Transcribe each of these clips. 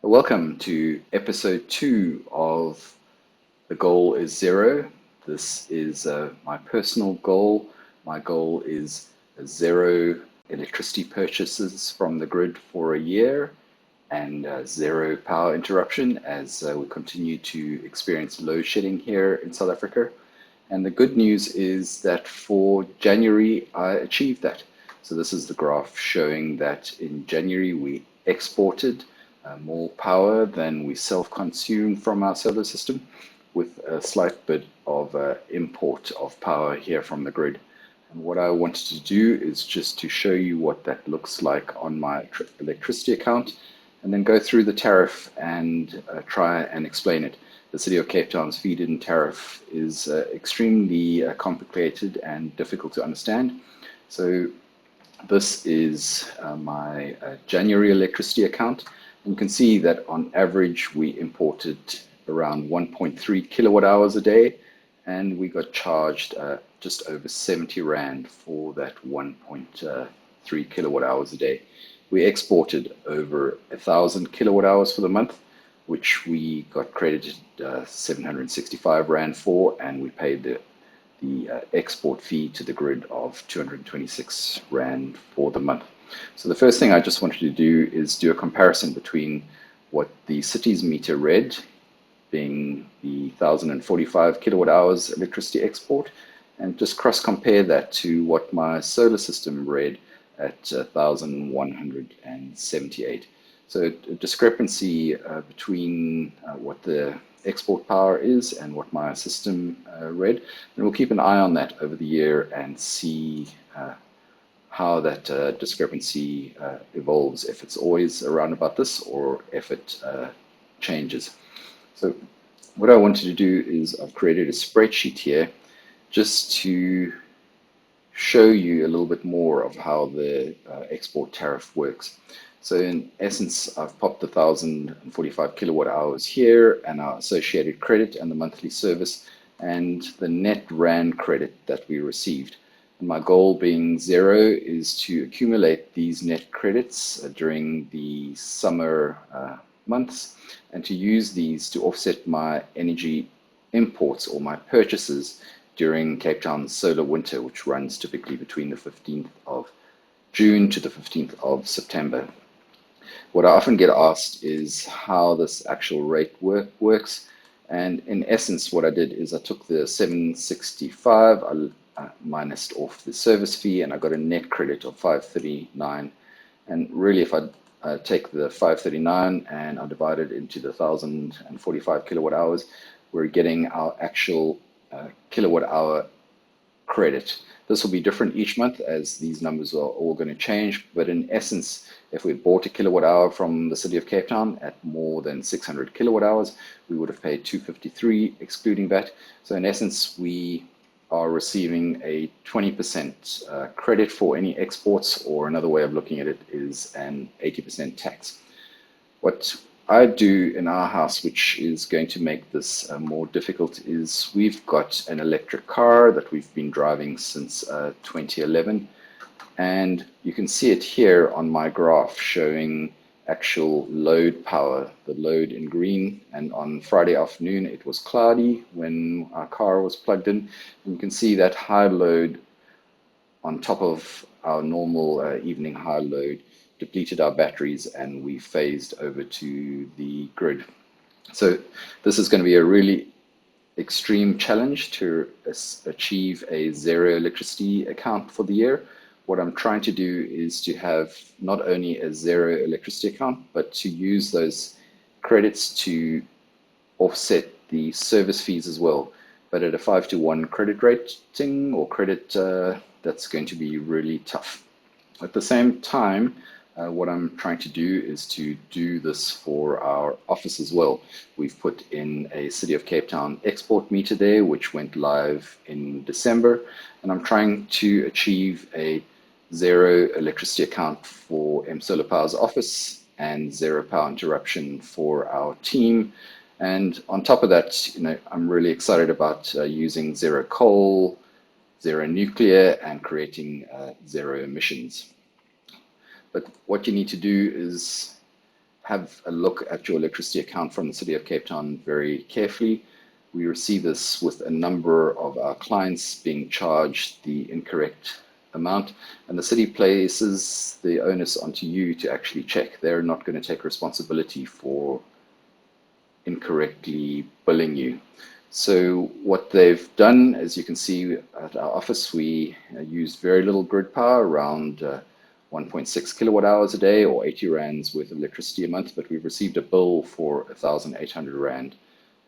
Welcome to episode 2 of The Goal is Zero. This is my personal goal. My goal is zero electricity purchases from the grid for a year and zero power interruption as we continue to experience load shedding here in South Africa. And the good news is that for January, I achieved that. So this is the graph showing that in January we exported more power than we self-consume from our solar system, with a slight bit of import of power here from the grid. And what I wanted to do is just to show you what that looks like on my electricity account, and then go through the tariff and try and explain it. The City of Cape Town's feed-in tariff is extremely complicated and difficult to understand. So this is my January electricity account. You can see that on average we imported around 1.3 kilowatt hours a day, and we got charged just over 70 Rand for that 1.3 kilowatt hours a day. We exported over 1,000 kilowatt hours for the month, which we got credited 765 Rand for, and we paid the export fee to the grid of 226 Rand for the month. So the first thing I just wanted to do is do a comparison between what the city's meter read, being the 1,045 kilowatt hours electricity export, and just cross compare that to what my solar system read at 1,178. So a discrepancy between what the export power is and what my system read. And we'll keep an eye on that over the year and see how that discrepancy evolves, if it's always around about this or if it changes. So what I wanted to do is I've created a spreadsheet here just to show you a little bit more of how the export tariff works. So in essence, I've popped the 1,045 kilowatt hours here and our associated credit and the monthly service and the net Rand credit that we received. And my goal being zero is to accumulate these net credits during the summer months and to use these to offset my energy imports or my purchases during Cape Town's solar winter, which runs typically between the 15th of June to the 15th of September. What I often get asked is how this actual rate works. And in essence, what I did is I took the 765, I minused off the service fee, and I got a net credit of 539. And really, if I take the 539 and I divide it into the 1,045 kilowatt hours, we're getting our actual kilowatt hour credit. This will be different each month as these numbers are all going to change, but in essence, if we bought a kilowatt hour from the City of Cape Town at more than 600 kilowatt hours, we would have paid 253 excluding that. So in essence, we are receiving a 20% credit for any exports, or another way of looking at it is an 80% tax. What I do in our house, which is going to make this more difficult, is we've got an electric car that we've been driving since 2011, and you can see it here on my graph showing actual load power, the load in green. And on Friday afternoon it was cloudy when our car was plugged in, and you can see that high load on top of our normal evening high load depleted our batteries, and we phased over to the grid. So this is going to be a really extreme challenge to achieve a zero electricity account for the year. What I'm trying to do is to have not only a zero electricity account, but to use those credits to offset the service fees as well, but at a 5-to-1 credit rating or credit. That's going to be really tough. At the same time, what I'm trying to do is to do this for our office as well. We've put in a City of Cape Town export meter there, which went live in December, and I'm trying to achieve a zero electricity account for M Solar Power's office and zero power interruption for our team. And on top of that, I'm really excited about using zero coal, zero nuclear, and creating zero emissions. But what you need to do is have a look at your electricity account from the City of Cape Town very carefully. We receive this with a number of our clients being charged the incorrect amount, and the city places the onus onto you to actually check. They're not going to take responsibility for incorrectly billing you. So what they've done, as you can see at our office, we use very little grid power, around 1.6 kilowatt hours a day or 80 rands worth of electricity a month, but we've received a bill for 1,800 rand.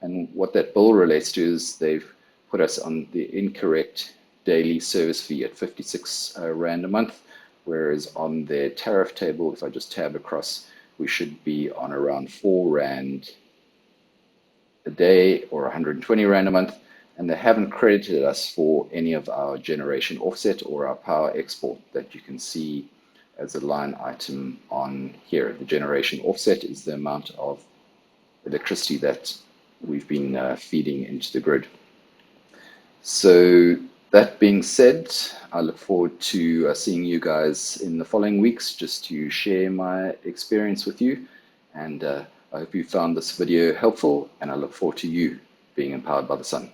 And what that bill relates to is they've put us on the incorrect daily service fee at 56 rand a month, whereas on their tariff table, if I just tab across, we should be on around 4 rand a day or 120 rand a month, and they haven't credited us for any of our generation offset or our power export that you can see as a line item on here. The generation offset is the amount of electricity that we've been feeding into the grid. So that being said, I look forward to seeing you guys in the following weeks just to share my experience with you. And I hope you found this video helpful, and I look forward to you being empowered by the sun.